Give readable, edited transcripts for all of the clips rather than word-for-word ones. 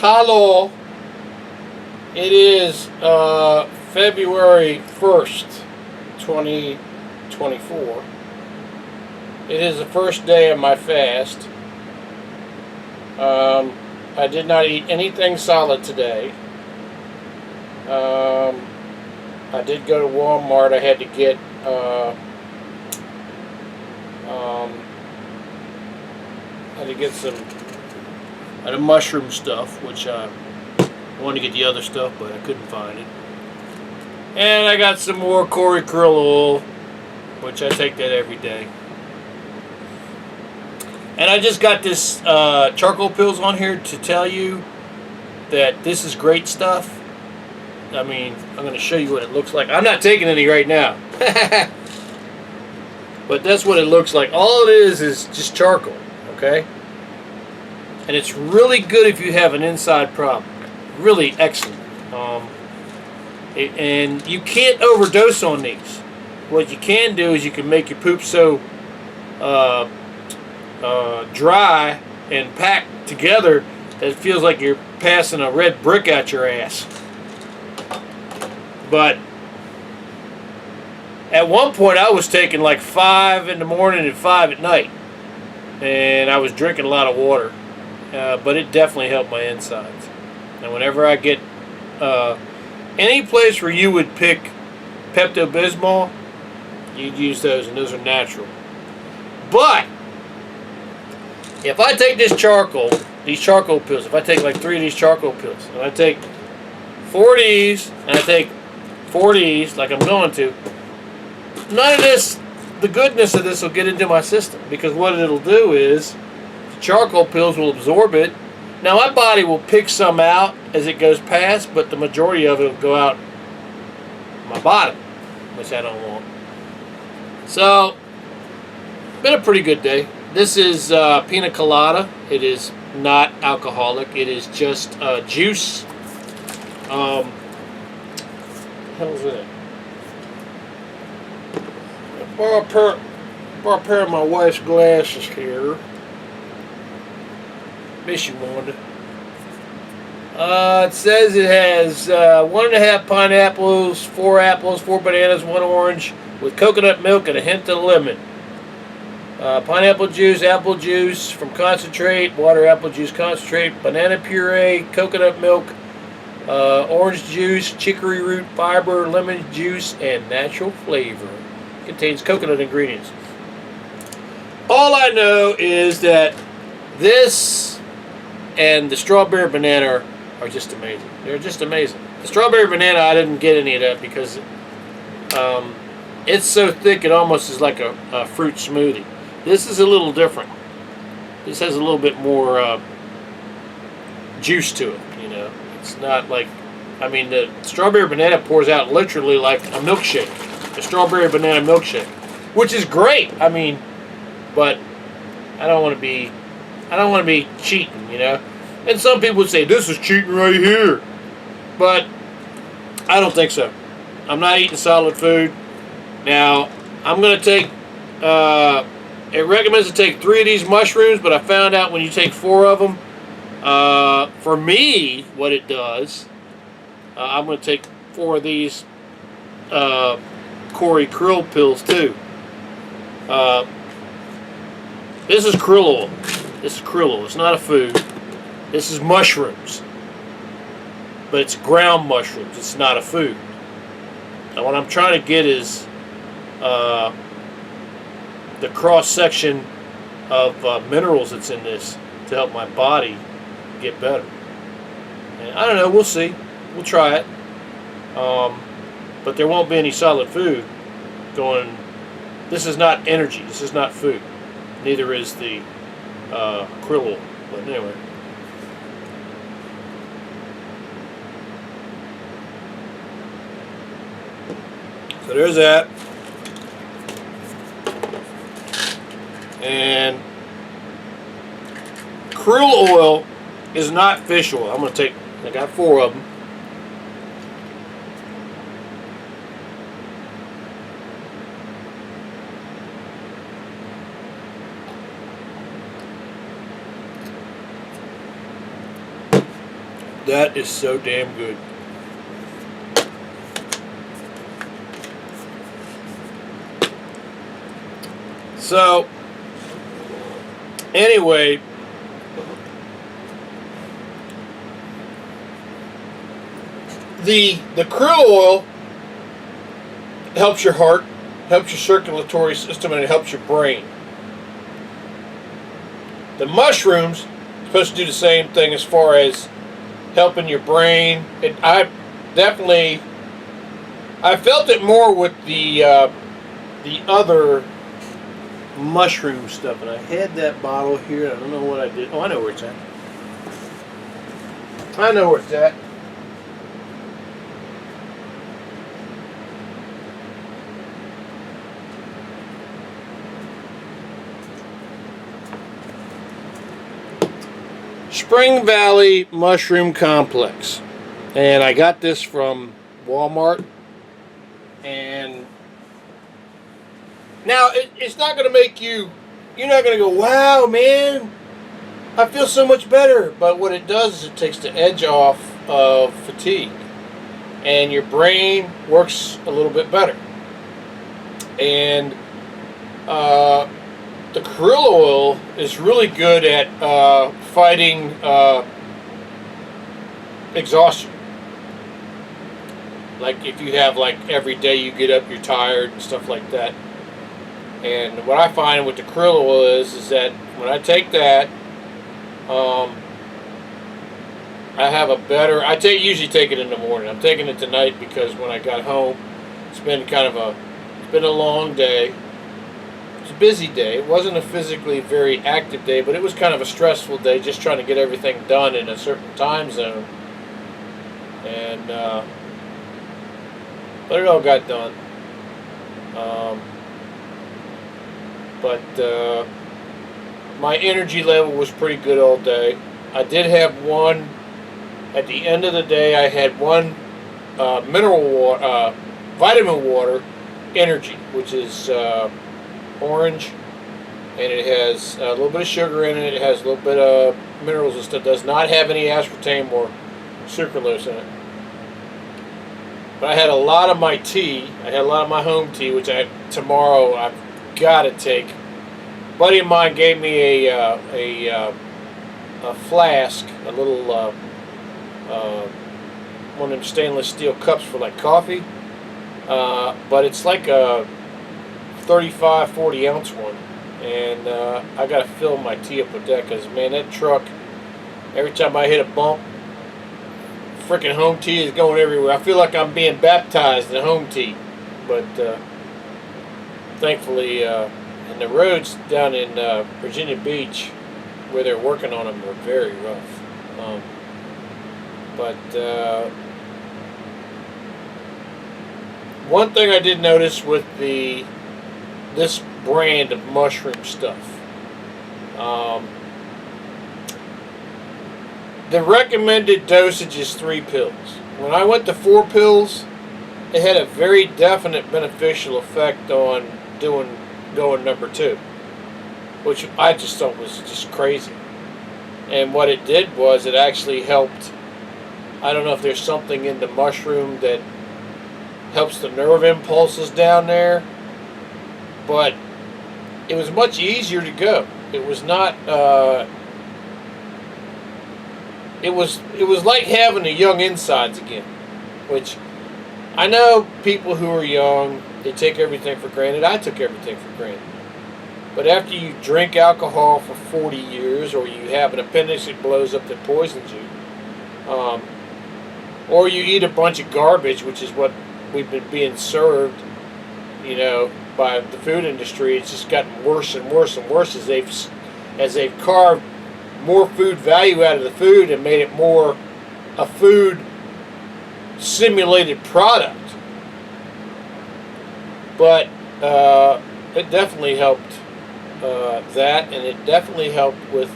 Hello. It is February 1st, 2024. It is the first day of my fast. I did not eat anything solid today. I did go to Walmart. I had to get some the mushroom stuff, which I wanted to get the other stuff, but I couldn't find it. And I got some more Krill oil, which I take that every day. And I just got this charcoal pills on here to tell you that this is great stuff. I mean, I'm going to show you what it looks like. I'm not taking any right now. But that's what it looks like. All it is just charcoal, okay? And it's really good if you have an inside problem. Really excellent. And you can't overdose on these. What you can do is you can make your poop so dry and packed together that it feels like you're passing a red brick out your ass. But at one point I was taking like 5 in the morning and 5 at night. And I was drinking a lot of water. But it definitely helped my insides. And whenever I get any place where you would pick Pepto-Bismol, you'd use those, and those are natural. But if I take these charcoal pills, if I take like 3 of these charcoal pills, and I take 4 of these, and I take 4 of these, like I'm going to, none of this, the goodness of this will get into my system, because what it'll do is the charcoal pills will absorb it. Now my body will pick some out as it goes past, but the majority of it will go out my bottom, which I don't want. So, been a pretty good day. This is pina colada. It is not alcoholic. It is just juice. What the hell is that? I borrow a pair of my wife's glasses here. Miss you, Wanda. It says it has 1.5 pineapples, 4 apples, 4 bananas, 1 orange, with coconut milk and a hint of lemon. Pineapple juice, apple juice from concentrate, water apple juice concentrate, banana puree, coconut milk, orange juice, chicory root fiber, lemon juice, and natural flavor. Contains coconut ingredients. All I know is that this and the strawberry banana are just amazing. They're just amazing. The strawberry banana, I didn't get any of that because it's so thick it almost is like a fruit smoothie. This is a little different. This has a little bit more juice to it, you know. It's not like, I mean, the strawberry banana pours out literally like a milkshake. A strawberry banana milkshake. Which is great, I mean, but I don't want to be cheating, you know. And some people would say, this is cheating right here. But I don't think so. I'm not eating solid food. Now, I'm going to take, it recommends to take 3 of these mushrooms, but I found out when you take 4 of them, for me, what it does, I'm going to take 4 of these Krill pills too. This is krill oil. This is krill oil. It's not a food. This is mushrooms. But it's ground mushrooms. It's not a food. Now what I'm trying to get is the cross-section of minerals that's in this to help my body get better. And I don't know. We'll see. We'll try it. But there won't be any solid food going. This is not energy. This is not food. Neither is the krill oil. But anyway. So there's that. And krill oil is not fish oil. I'm going to take, I got 4 of them. That is so damn good. So, anyway, the krill oil helps your heart, helps your circulatory system, and it helps your brain. The mushrooms are supposed to do the same thing as far as helping your brain. I felt it more with the other mushroom stuff, and I had that bottle here. I don't know what I did. Oh, I know where it's at. I know where it's at. Spring Valley Mushroom Complex, and I got this from Walmart. And now it's not going to make you're not going to go, wow, man, I feel so much better. But what it does is it takes the edge off of fatigue, and your brain works a little bit better. And the krill oil is really good at fighting exhaustion. Like if you have like every day you get up, you're tired and stuff like that. And what I find with the krill oil is that when I take that, I have a better. Usually take it in the morning. I'm taking it tonight because when I got home, it's been a long day. It's a busy day. It wasn't a physically very active day, but it was kind of a stressful day, just trying to get everything done in a certain time zone. And but it all got done. But my energy level was pretty good all day. I did have one, at the end of the day, I had one mineral water, vitamin water energy, which is orange, and it has a little bit of sugar in it. It has a little bit of minerals and stuff. Does not have any aspartame or sucralose in it. But I had a lot of my tea. I had a lot of my home tea, which tomorrow I've got to take. A buddy of mine gave me a flask, a little one of them stainless steel cups for like coffee, but it's like a 35, 40 ounce one, and I got to fill my tea up with that because, man, that truck, every time I hit a bump, freaking home tea is going everywhere. I feel like I'm being baptized in home tea, but thankfully, and the roads down in Virginia Beach where they're working on them are very rough. But one thing I did notice with this brand of mushroom stuff, the recommended dosage is 3 pills. When I went to 4 pills, it had a very definite beneficial effect on going number 2, which I just thought was just crazy. And what it did was it actually helped. I don't know if there's something in the mushroom that helps the nerve impulses down there, but it was much easier to go. It was not. It was like having the young insides again, which I know people who are young, they take everything for granted. I took everything for granted. But after you drink alcohol for 40 years, or you have an appendix that blows up that poisons you, or you eat a bunch of garbage, which is what we've been being served, by the food industry, it's just gotten worse and worse and worse as they've carved more food value out of the food and made it more a food simulated product. But it definitely helped that, and it definitely helped with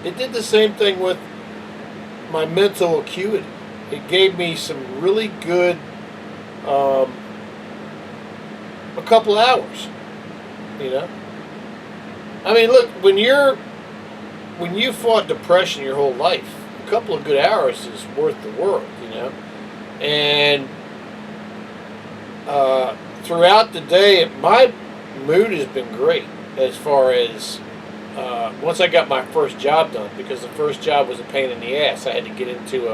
it did the same thing with my mental acuity. It gave me some really good a couple hours. I mean, look, when you fought depression your whole life, couple of good hours is worth the world, And throughout the day, my mood has been great as far as once I got my first job done, because the first job was a pain in the ass. I had to get into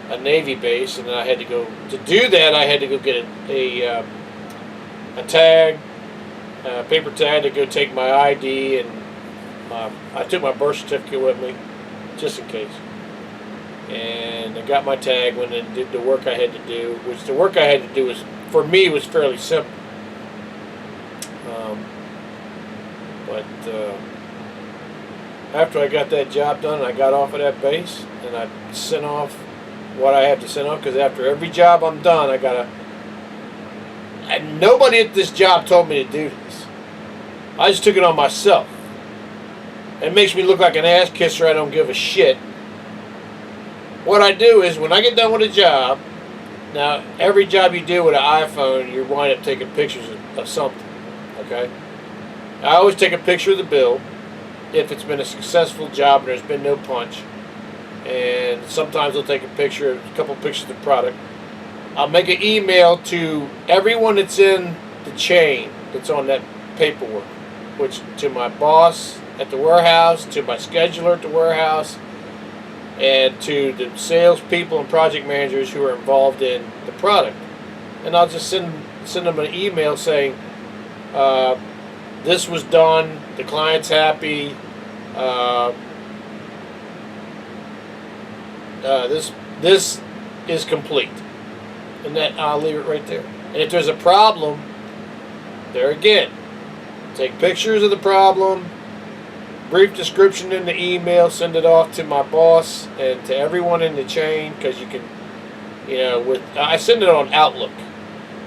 a Navy base, and then I had to go to do that. I had to go get a tag, a paper tag, to go take my ID, and I took my birth certificate with me just in case. And I got my tag, when I did the work I had to do, which the work I had to do was, for me, was fairly simple. But after I got that job done, I got off of that base, and I sent off what I had to send off, because after every job I'm done, and nobody at this job told me to do this. I just took it on myself. It makes me look like an ass kisser. I don't give a shit. What I do is, when I get done with a job, now every job you do with an iPhone, you wind up taking pictures of something, okay? I always take a picture of the bill if it's been a successful job and there's been no punch. And sometimes I'll take a couple pictures of the product. I'll make an email to everyone that's in the chain that's on that paperwork, which to my boss at the warehouse, to my scheduler at the warehouse, and to the salespeople and project managers who are involved in the product. And I'll just send them an email saying, this was done, the client's happy, this is complete. And then I'll leave it right there. And if there's a problem, there again, take pictures of the problem, brief description in the email, send it off to my boss and to everyone in the chain, because you can, I send it on Outlook,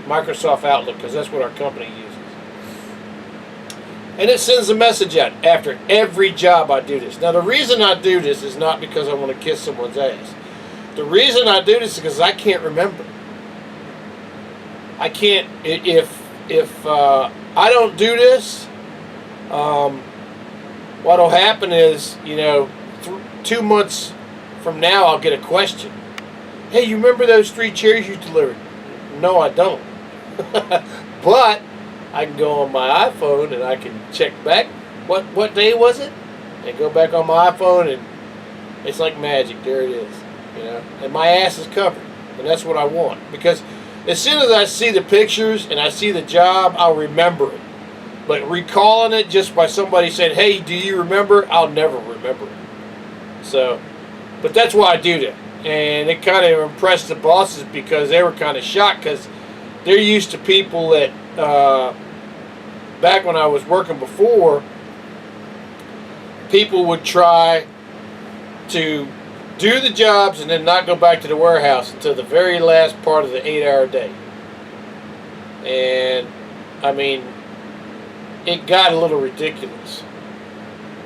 Microsoft Outlook, because that's what our company uses. And it sends a message out after every job I do this. Now, the reason I do this is not because I want to kiss someone's ass. The reason I do this is because I can't remember. I can't, if I don't do this, what'll happen is, 2 months from now, I'll get a question. Hey, you remember those 3 chairs you delivered? No, I don't. But I can go on my iPhone and I can check back. What day was it? And go back on my iPhone, and it's like magic. There it is. And my ass is covered. And that's what I want. Because as soon as I see the pictures and I see the job, I'll remember it. But recalling it just by somebody saying, hey, do you remember? I'll never remember it. So, but that's why I do that. And it kind of impressed the bosses, because they were kind of shocked, because they're used to people that, back when I was working before, people would try to do the jobs and then not go back to the warehouse until the very last part of the 8-hour day. And, I mean, it got a little ridiculous.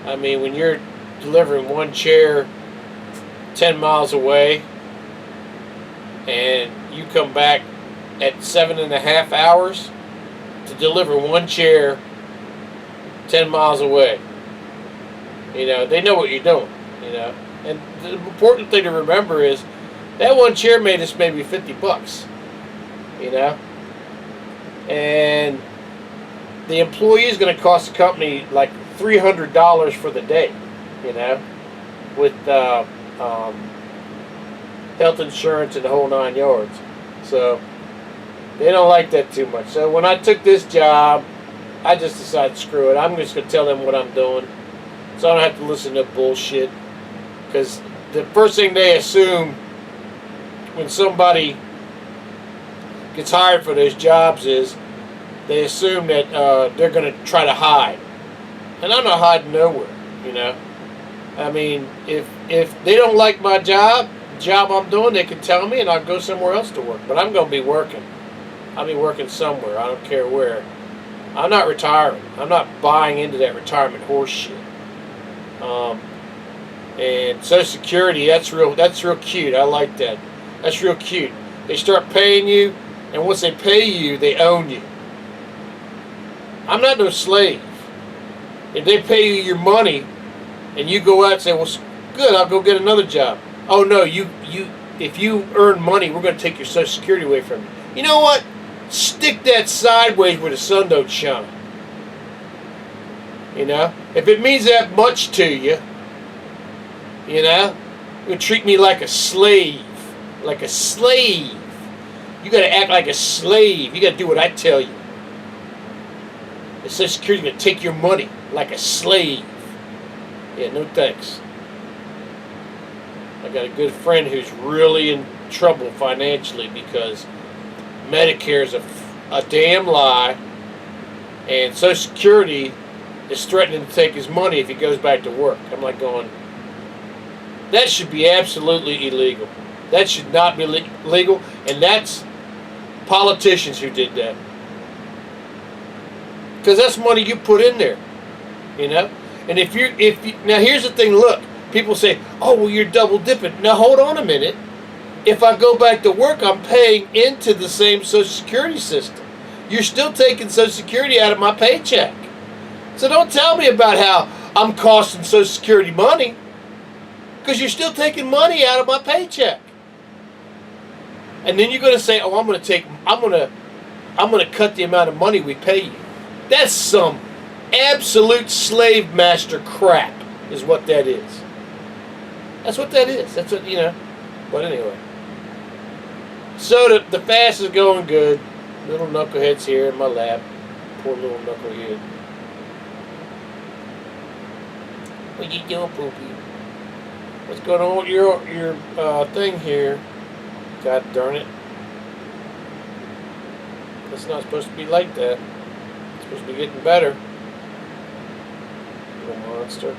I mean, when you're delivering one chair 10 miles away, and you come back at 7.5 hours to deliver one chair 10 miles away. They know what you're doing, And the important thing to remember is that one chair made us maybe $50, And the employee is going to cost the company like $300 for the day, with health insurance and the whole 9 yards. So they don't like that too much. So when I took this job, I just decided, screw it. I'm just going to tell them what I'm doing, so I don't have to listen to bullshit. Because the first thing they assume when somebody gets hired for those jobs is they assume that they're going to try to hide. And I'm not hiding nowhere, I mean, if they don't like my job I'm doing, they can tell me and I'll go somewhere else to work. But I'm going to be working. I'll be working somewhere. I don't care where. I'm not retiring. I'm not buying into that retirement horse shit. And Social Security, that's real cute. I like that. That's real cute. They start paying you, and once they pay you, they own you. I'm not no slave. If they pay you your money, and you go out and say, well, good, I'll go get another job. oh no, if you earn money, we're going to take your Social Security away from you. You know what? Stick that sideways where the sun don't shine. You know, if it means that much to you, you know, you treat me like a slave, like a slave. You got to act like a slave. You got to do what I tell you. The Social Security going to take your money like a slave. Yeah, no thanks. I got a good friend who's really in trouble financially because Medicare is a damn lie, and Social Security is threatening to take his money if he goes back to work. I'm like going, that should be absolutely illegal. That should not be legal, and that's politicians who did that. Because that's money you put in there, you know. And if you now here's the thing. Look, people say, "Oh, well, you're double dipping." Now hold on a minute. If I go back to work, I'm paying into the same Social Security system. You're still taking Social Security out of my paycheck. So don't tell me about how I'm costing Social Security money, because you're still taking money out of my paycheck. And then you're going to say, "Oh, I'm going to cut the amount of money we pay you." That's some absolute slave master crap, is what that is. That's what that is. That's what, you know. But anyway. So the fast is going good. Little knucklehead's here in my lap. Poor little knucklehead. What you doing, Poopy? What's going on with your thing here? God darn it. It's not supposed to be like that. It's supposed to be getting better. Little monster.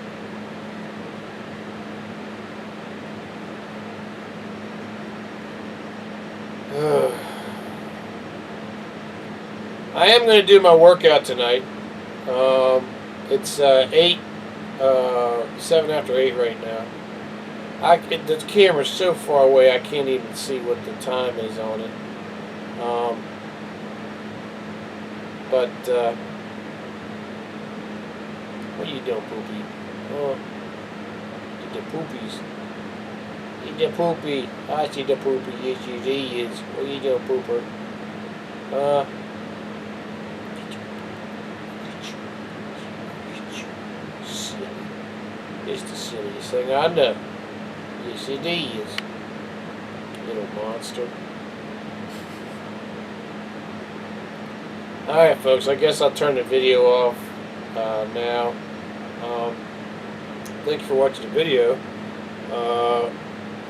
I am going to do my workout tonight. It's 7 after 8 right now. The camera's so far away I can't even see what the time is on it. What are you doing, Poopy? Oh, eat the poopies. Eat the poopy. I see the poopy. Yes, he is. What are you doing, Pooper? Silly. It's the silliest thing I know. Yes, it is. Little monster. Alright, folks. I guess I'll turn the video off now. Thanks for watching the video.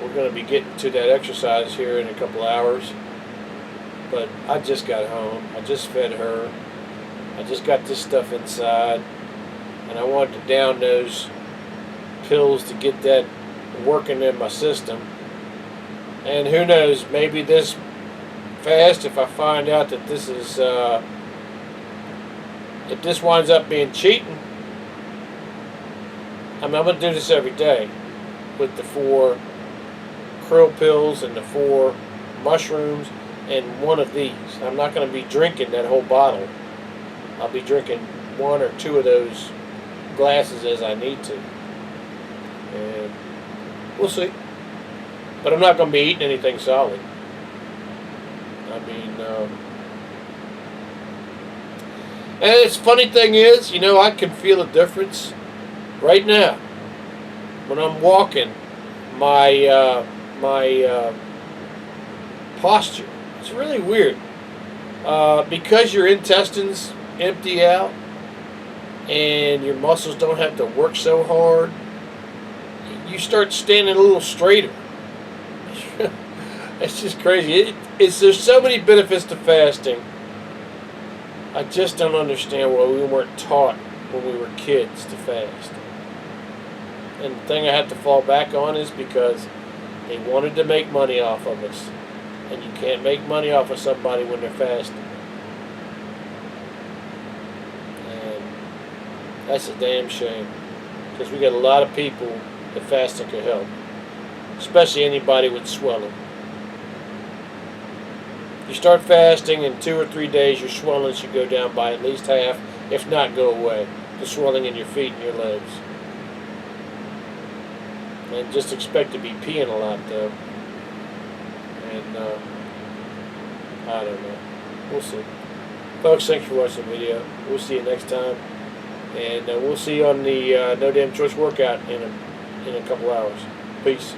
We're going to be getting to that exercise here in a couple hours. But I just got home. I just fed her. I just got this stuff inside. And I wanted to down those pills to get that working in my system. And who knows, maybe this fast, if I find out that this is if this winds up being cheating, I mean, I'm going to do this every day with the 4 krill pills and the 4 mushrooms and one of these. I'm not going to be drinking that whole bottle. I'll be drinking 1 or 2 of those glasses as I need to. And we'll see. But I'm not going to be eating anything solid. I mean, and the funny thing is, you know, I can feel a difference right now when I'm walking. My posture. It's really weird because your intestines empty out and your muscles don't have to work so hard. You start standing a little straighter. It's just crazy. There's so many benefits to fasting. I just don't understand why we weren't taught when we were kids to fast. And the thing I had to fall back on is because they wanted to make money off of us. And you can't make money off of somebody when they're fasting. And that's a damn shame. Because we got a lot of people that fasting could help. Especially anybody with swelling. You start fasting, in 2 or 3 days your swelling should go down by at least half, if not go away. The swelling in your feet and your legs. And just expect to be peeing a lot, though. And I don't know. We'll see. Folks, thanks for watching the video. We'll see you next time. And we'll see you on the No Damn Choice workout in a couple hours. Peace.